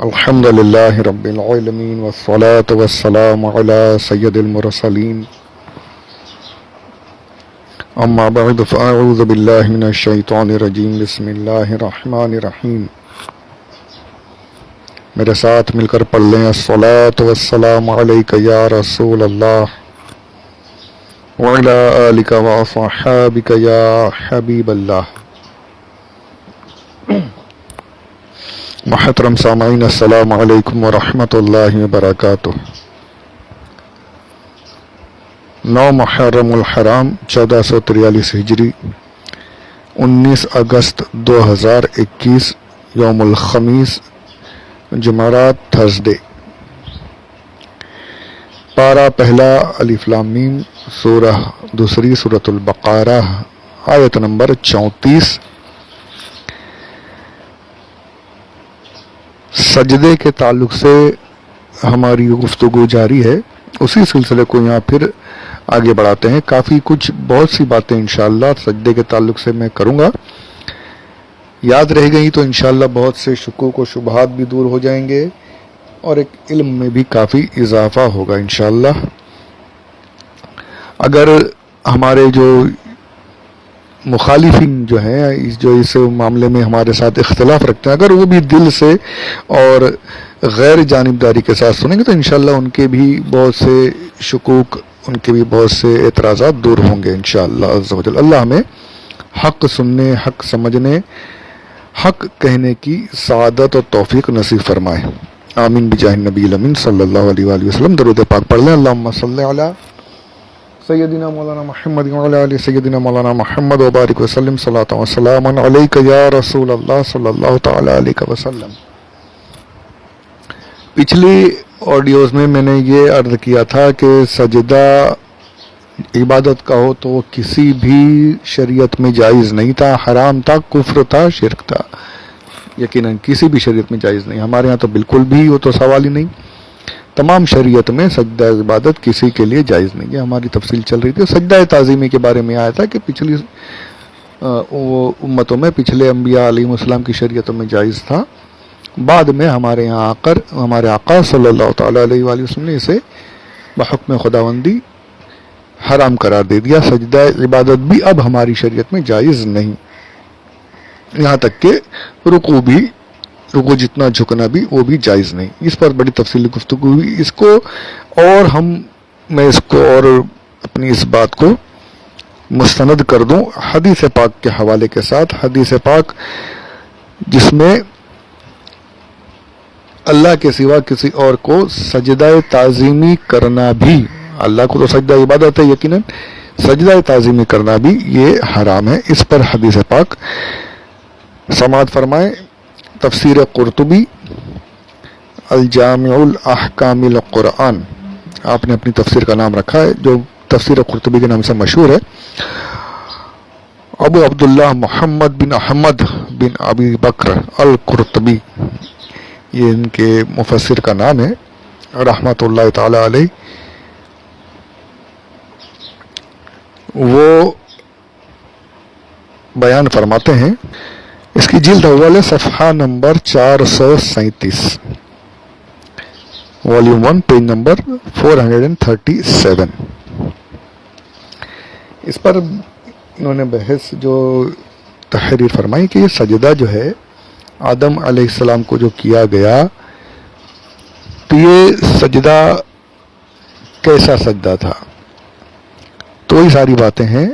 الحمد لله رب العالمين والصلاة والسلام على سيد المرسلين أما بعد فأعوذ بالله من الشيطان الرجيم بسم الله الرحمن الرحيم میرے ساتھ مل کر پڑھ لیں الصلاة والسلام علیک یا رسول اللہ وعلی آلک وصحابک یا حبیب اللہ۔ محترم سامعین، السلام علیکم ورحمۃ اللہ وبرکاتہ۔ 9 محرم الحرام 1443 ہجری، 19 اگست 2021 یوم الخمیس، جمعرات، تھرسڈے۔ پارہ پہلا الف لام میم، سورہ دوسری سورۃ البقرہ، آیت نمبر 34۔ سجدے کے تعلق سے ہماری گفتگو جاری ہے، اسی سلسلے کو یہاں پھر آگے بڑھاتے ہیں۔ کافی کچھ بہت سی باتیں انشاءاللہ سجدے کے تعلق سے میں کروں گا، یاد رہ گئی تو انشاءاللہ بہت سے شکوک و شبہات بھی دور ہو جائیں گے اور ایک علم میں بھی کافی اضافہ ہوگا انشاءاللہ۔ اگر ہمارے جو مخالفین جو ہیں، جو اس معاملے میں ہمارے ساتھ اختلاف رکھتے ہیں، اگر وہ بھی دل سے اور غیر جانبداری کے ساتھ سنیں گے تو انشاءاللہ ان کے بھی بہت سے شکوک، ان کے بھی بہت سے اعتراضات دور ہوں گے انشاءاللہ عز و جل۔ اللہ ہمیں حق سننے، حق سمجھنے، حق کہنے کی سعادت اور توفیق نصیب فرمائے، آمین بجاہ النبی الامین صلی اللہ علیہ وآلہ وسلم۔ درود پاک پڑھ لیں۔ اللہم صلی علی سیدنا مولانا محمد وعلی آل سیدنا مولانا محمد وبارک وسلم، صلاۃ و سلام علیک یا رسول اللہ صلی اللہ تعالی علیہ وسلم۔ پچھلی آڈیوز میں میں نے یہ عرض کیا تھا کہ سجدہ عبادت کا ہو تو کسی بھی شریعت میں جائز نہیں تھا، حرام تھا، کفر تھا، شرک تھا، یقیناً کسی بھی شریعت میں جائز نہیں۔ ہمارے ہاں تو بالکل بھی وہ تو سوال ہی نہیں، تمام شریعت میں سجدہ عبادت کسی کے لیے جائز نہیں ہے۔ ہماری تفصیل چل رہی تھی، سجدہ تعظیمی کے بارے میں آیا تھا کہ پچھلی امتوں میں، پچھلے انبیاء علیہ السلام کی شریعتوں میں جائز تھا، بعد میں ہمارے یہاں آ کر ہمارے آقا صلی اللہ تعالیٰ علیہ وآلہ وسلم نے اسے بحکم خداوندی حرام قرار دے دیا۔ سجدہ عبادت بھی اب ہماری شریعت میں جائز نہیں، یہاں تک کہ رکوع جتنا جھکنا بھی وہ بھی جائز نہیں۔ اس پر بڑی تفصیلی گفتگو ہوئی، اس کو اور میں اس کو اور اپنی اس بات کو مستند کر دوں حدیث پاک کے حوالے کے ساتھ۔ حدیث پاک جس میں اللہ کے سوا کسی اور کو سجدہ تعظیمی کرنا بھی، اللہ کو تو سجدہ عبادت ہے یقیناً، سجدہ تعظیمی کرنا بھی یہ حرام ہے۔ اس پر حدیث پاک سماعت فرمائیں۔ تفسیر قرطبی، الجامع الاحکام القرآن، آپ نے اپنی تفسیر کا نام رکھا ہے جو تفسیر قرطبی کے نام سے مشہور ہے۔ ابو عبداللہ محمد بن احمد بن ابی بکر القرطبی، یہ ان کے مفسر کا نام ہے رحمۃ اللہ تعالی علیہ۔ وہ بیان فرماتے ہیں، اس کی جلد اول ہے، صفحہ نمبر 437، والیوم 1، پیج نمبر 437۔ اس پر انہوں نے بحث جو تحریر فرمائی کہ یہ سجدہ جو ہے آدم علیہ السلام کو جو کیا گیا، تو یہ سجدہ کیسا سجدہ تھا؟ تو یہ ساری باتیں ہیں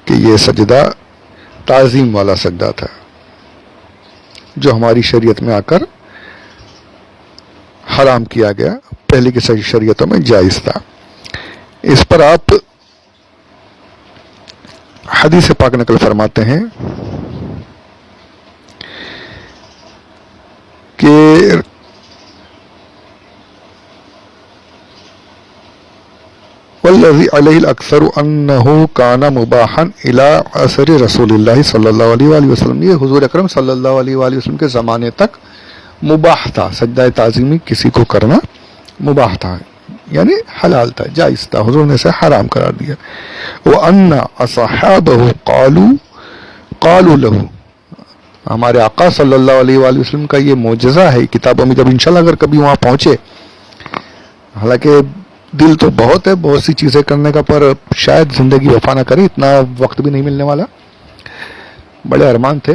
کہ یہ سجدہ تعظیم والا سجدہ تھا جو ہماری شریعت میں آ کر حرام کیا گیا، پہلے کی شریعتوں میں جائز تھا۔ اس پر آپ حدیث پاک نقل فرماتے ہیں کہ والذی علیہ الاکثر انہ کان مباحا الی عصر رسول اللہ صلی اللہ علیہ وآلہ وسلم، یہ حضور اکرم صلی اللہ علیہ وآلہ وسلم کے زمانے تک مباح تھا، سجدہ تعظیمی کسی کو کرنا مباح تھا، یعنی حلال تھا، جائز تھا، حضور نے اسے حرام قرار دیا۔ وَأَنَّ أَصْحَابَهُ قَالُوا لَهُ، ہمارے آقا صلی اللہ علیہ وآلہ وسلم کا یہ معجزہ ہے کتابوں میں. جب انشاءاللہ اگر کبھی وہاں پہنچے، حالانکہ دل تو بہت ہے بہت سی چیزیں کرنے کا، پر شاید زندگی وفا نہ کرے، اتنا وقت بھی نہیں ملنے والا. بڑے ارمان تھے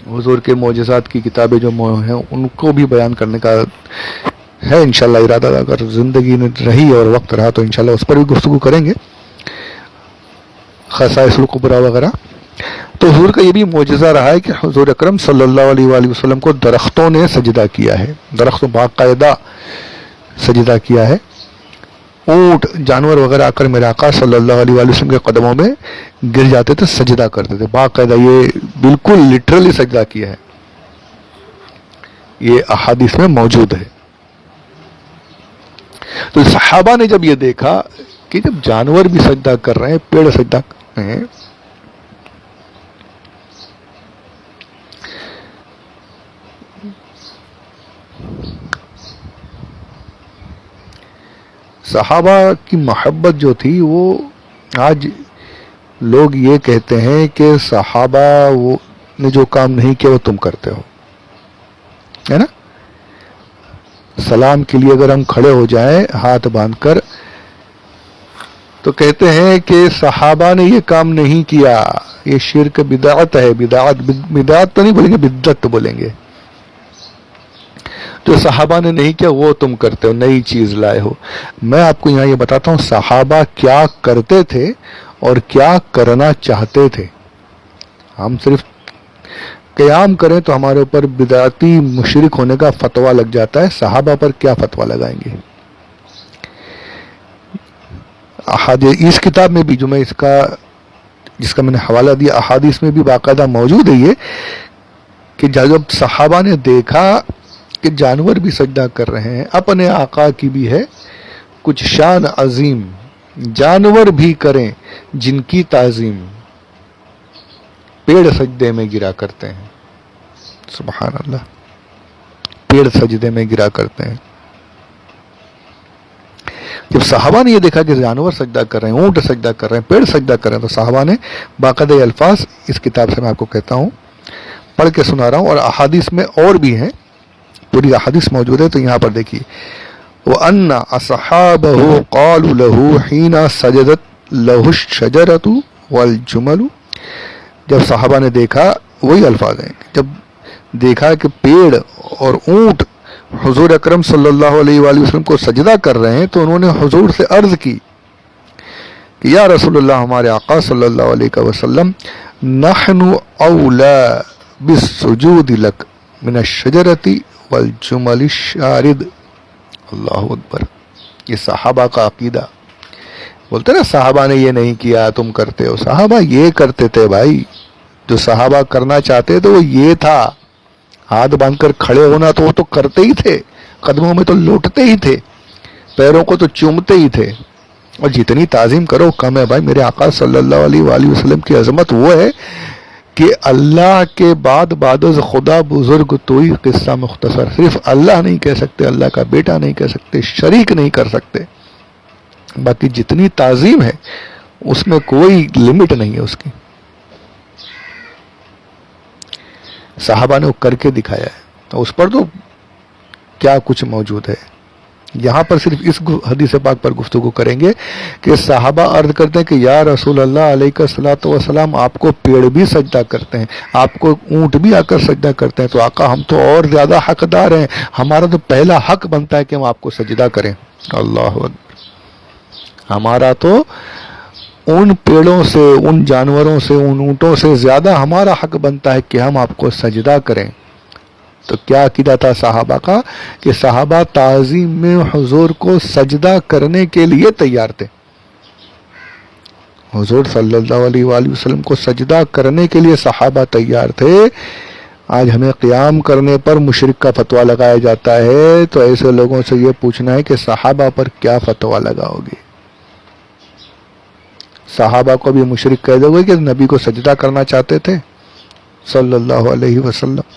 حضور کے معجزات کی کتابیں جو ہیں ان کو بھی بیان کرنے کا ہے انشاءاللہ ارادہ. اگر زندگی میں رہی اور وقت رہا تو انشاءاللہ اس پر بھی گفتگو کریں گے، خصائص الکبریٰ وغیرہ. تو حضور کا یہ بھی معجزہ رہا ہے کہ حضور اکرم صلی اللہ علیہ وآلہ وسلم کو درختوں نے سجدہ کیا ہے، درختوں باقاعدہ سجدہ کیا ہے. اونٹ جانور وغیرہ آ کر میرے آقا صلی اللہ علیہ وآلہ وسلم کے قدموں میں گر جاتے تھے، سجدہ کرتے تھے باقاعدہ. یہ بالکل لٹرلی سجدہ کیا ہے، یہ احادیث میں موجود ہے. تو صحابہ نے جب یہ دیکھا کہ جب جانور بھی سجدہ کر رہے ہیں، پیڑ سجدہ کر رہے ہیں، صحابہ کی محبت جو تھی وہ آج لوگ یہ کہتے ہیں کہ صحابہ وہ نے جو کام نہیں کیا وہ تم کرتے ہو، ہے نا. سلام کے لیے اگر ہم کھڑے ہو جائیں ہاتھ باندھ کر تو کہتے ہیں کہ صحابہ نے یہ کام نہیں کیا، یہ شرک بدعت ہے. بدعت تو نہیں بولیں گے، بدعت بولیں گے. جو صحابہ نے نہیں کیا وہ تم کرتے ہو، نئی چیز لائے ہو. میں آپ کو یہاں یہ بتاتا ہوں صحابہ کیا کرتے تھے اور کیا کرنا چاہتے تھے. ہم صرف قیام کریں تو ہمارے اوپر بدعتی مشرک ہونے کا فتویٰ لگ جاتا ہے. صحابہ پر کیا فتویٰ لگائیں گے؟ اس کتاب میں بھی جو میں جس کا میں نے حوالہ دیا، احادیث میں بھی باقاعدہ موجود ہے یہ کہ جب صحابہ نے دیکھا کہ جانور بھی سجدہ کر رہے ہیں، اپنے آقا کی بھی ہے کچھ شان عظیم، جانور بھی کریں جن کی تعظیم، پیڑ سجدے میں گرا کرتے ہیں. سبحان اللہ، پیڑ سجدے میں گرا کرتے ہیں. جب صحابہ نے یہ دیکھا کہ جانور سجدہ کر رہے ہیں، اونٹ سجدہ کر رہے ہیں، پیڑ سجدہ کر رہے ہیں، تو صحابہ نے باقاعدہ یہ الفاظ اس کتاب سے میں آپ کو کہتا ہوں، پڑھ کے سنا رہا ہوں، اور احادیث میں اور بھی ہیں، پوری احادیث موجود ہے. تو یہاں پر دیکھیے وَأَنَّ أَصْحَابَهُ قَالُوا لَهُ حِينَ سَجَدَتْ لَهُ الشَّجَرَةُ وَالْجُمَلُ. جب صحابہ نے دیکھا، وہی الفاظ ہیں، جب دیکھا کہ پیڑ اور اونٹ حضور اکرم صلی اللہ علیہ وآلہ وسلم کو سجدہ کر رہے ہیں، تو انہوں نے حضور سے عرض کی کہ یا رسول اللہ، ہمارے آقا صلی اللہ علیہ وسلم، نحن اولا بالسجود لک من الشجرۃ والجمل الشارد. اللہ اکبر. یہ صحابہ کا عقیدہ. بولتے نا صحابہ نے یہ نہیں کیا تم کرتے ہو، صحابہ یہ کرتے تھے بھائی. جو صحابہ کرنا چاہتے تھے وہ یہ تھا، ہاتھ باندھ کر کھڑے ہونا تو وہ تو کرتے ہی تھے، قدموں میں تو لوٹتے ہی تھے، پیروں کو تو چومتے ہی تھے. اور جتنی تعظیم کرو کم ہے بھائی. میرے آقا صلی اللہ علیہ وآلہ وسلم کی عظمت وہ ہے کہ اللہ کے بعد از خدا بزرگ تو ہی قصہ مختصر. صرف اللہ نہیں کہہ سکتے، اللہ کا بیٹا نہیں کہہ سکتے، شریک نہیں کر سکتے. باقی جتنی تعظیم ہے اس میں کوئی لمٹ نہیں ہے اس کی. صحابہ نے وہ کر کے دکھایا ہے، تو اس پر تو کیا کچھ موجود ہے. یہاں پر صرف اس حدیث پاک پر گفتگو کریں گے کہ صحابہ عرض کرتے ہیں کہ یا رسول اللہ علیہ الصلوۃ والسلام، آپ کو پیڑ بھی سجدہ کرتے ہیں، آپ کو اونٹ بھی آ کر سجدہ کرتے ہیں، تو آقا ہم تو اور زیادہ حقدار ہیں، ہمارا تو پہلا حق بنتا ہے کہ ہم آپ کو سجدہ کریں. اللہ اکبر. ہمارا تو ان پیڑوں سے، ان جانوروں سے، ان اونٹوں سے زیادہ ہمارا حق بنتا ہے کہ ہم آپ کو سجدہ کریں. تو کیا عقیدہ تھا صحابہ کا کہ صحابہ تعظیم میں حضور کو سجدہ کرنے کے لیے تیار تھے. حضور صلی اللہ علیہ وآلہ وسلم کو سجدہ کرنے کے لیے صحابہ تیار تھے. آج ہمیں قیام کرنے پر مشرک کا فتویٰ لگایا جاتا ہے، تو ایسے لوگوں سے یہ پوچھنا ہے کہ صحابہ پر کیا فتویٰ لگاؤ گے؟ صحابہ کو بھی مشرک کہہ دو گے کہ نبی کو سجدہ کرنا چاہتے تھے صلی اللہ علیہ وسلم.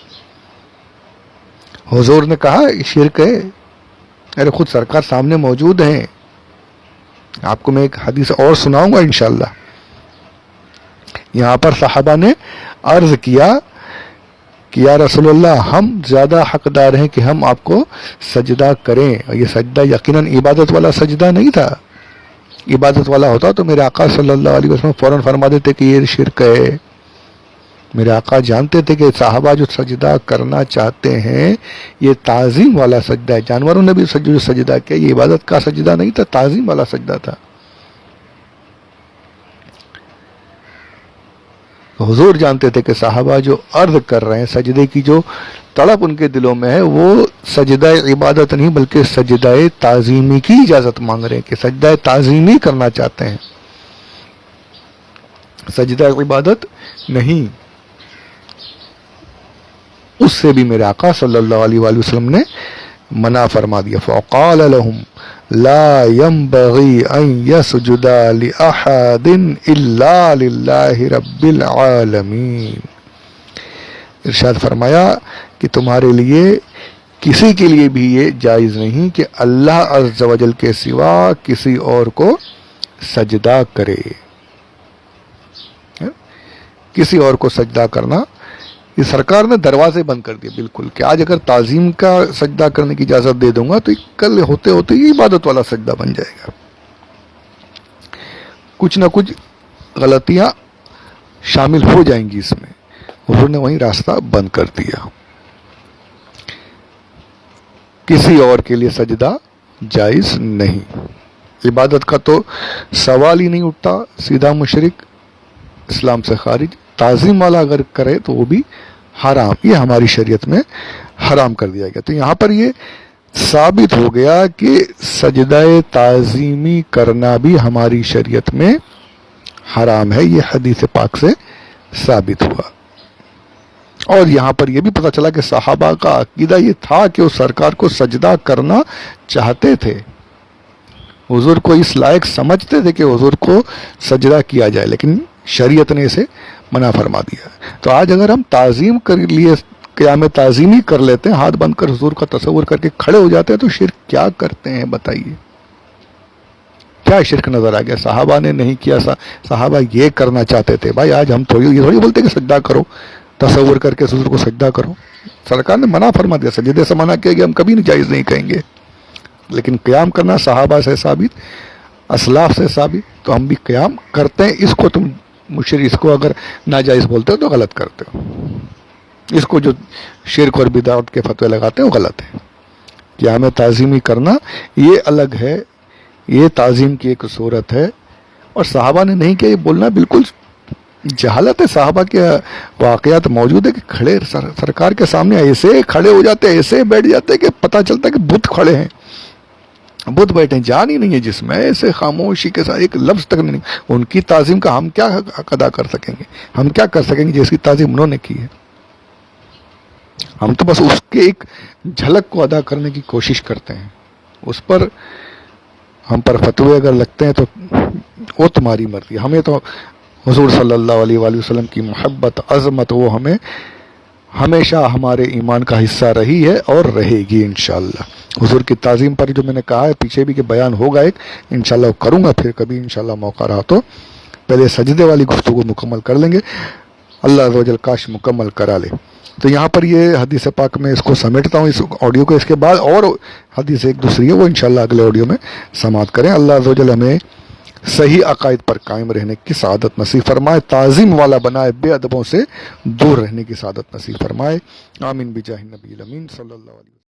حضور نے کہا شرک ہے. ارے خود سرکار سامنے موجود ہیں. آپ کو میں ایک حدیث اور سناؤں گا انشاءاللہ. یہاں پر صحابہ نے عرض کیا کہ یا رسول اللہ ہم زیادہ حقدار ہیں کہ ہم آپ کو سجدہ کریں. اور یہ سجدہ یقیناً عبادت والا سجدہ نہیں تھا. عبادت والا ہوتا تو میرے آقا صلی اللہ علیہ وسلم فوراً فرما دیتے کہ یہ شرک ہے. میرے آقا جانتے تھے کہ صحابہ جو سجدہ کرنا چاہتے ہیں یہ تعظیم والا سجدہ ہے. جانوروں نے بھی جو سجدہ کیا یہ عبادت کا سجدہ نہیں تھا, تعظیم والا سجدہ تھا. حضور جانتے تھے کہ صحابہ جو عرض کر رہے ہیں, سجدے کی جو طلب ان کے دلوں میں ہے وہ سجدہ عبادت نہیں بلکہ سجدہ تعظیمی کی اجازت مانگ رہے ہیں, کہ سجدہ تعظیمی کرنا چاہتے ہیں, سجدہ عبادت نہیں. اس سے بھی میرے آقا صلی اللہ علیہ وآلہ وسلم نے منع فرما دیا. فقال لهم لا ينبغي ان يسجد لاحد الا لله رب العالمین. ارشاد فرمایا کہ تمہارے لیے کسی کے لیے بھی یہ جائز نہیں کہ اللہ عز و جل کے سوا کسی اور کو سجدہ کرے. کسی اور کو سجدہ کرنا یہ سرکار نے دروازے بند کر دیے بالکل, کہ آج اگر تعظیم کا سجدہ کرنے کی اجازت دے دوں گا تو کل ہوتے ہوتے یہ عبادت والا سجدہ بن جائے گا. کچھ نہ کچھ غلطیاں شامل ہو جائیں گی اس میں. حضور نے وہیں راستہ بند کر دیا. کسی اور کے لیے سجدہ جائز نہیں. عبادت کا تو سوال ہی نہیں اٹھتا, سیدھا مشرک, اسلام سے خارج. تعظیم والا اگر کرے تو وہ بھی حرام, یہ ہماری شریعت میں حرام کر دیا گیا. تو یہاں پر یہ ثابت ہو گیا کہ سجدہ تعظیمی کرنا بھی ہماری شریعت میں حرام ہے. یہ حدیث پاک سے ثابت ہوا. اور یہاں پر یہ بھی پتہ چلا کہ صحابہ کا عقیدہ یہ تھا کہ وہ سرکار کو سجدہ کرنا چاہتے تھے, حضور کو اس لائق سمجھتے تھے کہ حضور کو سجدہ کیا جائے, لیکن شریعت نے اسے منع فرما دیا. تو آج اگر ہم تعظیم کر لیے, قیام تعظیمی کر لیتے ہیں, ہاتھ بند کر حضور کا تصور کر کے کھڑے ہو جاتے ہیں, تو شرک کیا کرتے ہیں بتائیے؟ کیا شرک نظر آ گیا؟ صحابہ نے نہیں کیا, صحابہ یہ کرنا چاہتے تھے. بھائی آج ہم یہ تھوڑی بولتے کہ سجدہ کرو, تصور کر کے حضور کو سجدہ کرو. سرکار نے منع فرما دیا, سجدے سے منع کیا گیا, ہم کبھی نہیں جائز نہیں کہیں گے. لیکن قیام کرنا صحابہ سے ثابت, اسلاف سے ثابت, تو ہم بھی قیام کرتے ہیں. اس کو تم مشرک, اس کو اگر ناجائز بولتے ہو تو غلط کرتے ہو. اس کو جو شرک اور بدعت کے فتوے لگاتے ہیں وہ غلط ہے. قیام تعظیمی کرنا یہ الگ ہے, یہ تعظیم کی ایک صورت ہے. اور صحابہ نے نہیں کیا یہ بولنا بالکل جہالت ہے. صحابہ کے واقعات موجود ہے کہ کھڑے سرکار کے سامنے ایسے کھڑے ہو جاتے, ایسے بیٹھ جاتے کہ پتہ چلتا ہے کہ بت کھڑے ہیں, بت بیٹھے ہیں, جان ہی نہیں ہے جس میں, ایسے خاموشی کے ساتھ ایک لفظ تک نہیں. ان کی تعظیم کا ہم کیا حق ادا کر سکیں گے؟ ہم کیا کر سکیں گے جس کی تعظیم انہوں نے کی ہے؟ ہم تو بس اس کے ایک جھلک کو ادا کرنے کی کوشش کرتے ہیں. اس پر ہم پر فتوے اگر لگتے ہیں تو وہ تمہاری مرضی. ہمیں تو حضور صلی اللہ علیہ وآلہ وسلم کی محبت, عظمت, وہ ہمیں ہمیشہ ہمارے ایمان کا حصہ رہی ہے اور رہے گی انشاءاللہ. حضور کی تعظیم پر جو میں نے کہا ہے پیچھے بھی کہ بیان ہوگا ایک, انشاءاللہ وہ کروں گا پھر کبھی انشاءاللہ موقع رہا تو. پہلے سجدے والی گفتگو مکمل کر لیں گے, اللہ عز و جل کاش مکمل کرا لے. تو یہاں پر یہ حدیث پاک میں اس کو سمیٹتا ہوں, اس آڈیو کو. اس کے بعد اور حدیث ایک دوسری ہے, وہ انشاءاللہ اگلے آڈیو میں سماعت کریں. اللہ عز و جل ہمیں صحیح عقائد پر قائم رہنے کی سعادت نصیب فرمائے, تعظیم والا بنائے, بے ادبوں سے دور رہنے کی سعادت نصیب فرمائے. آمین بجاہ النبی الامین صلی اللہ علیہ وسلم.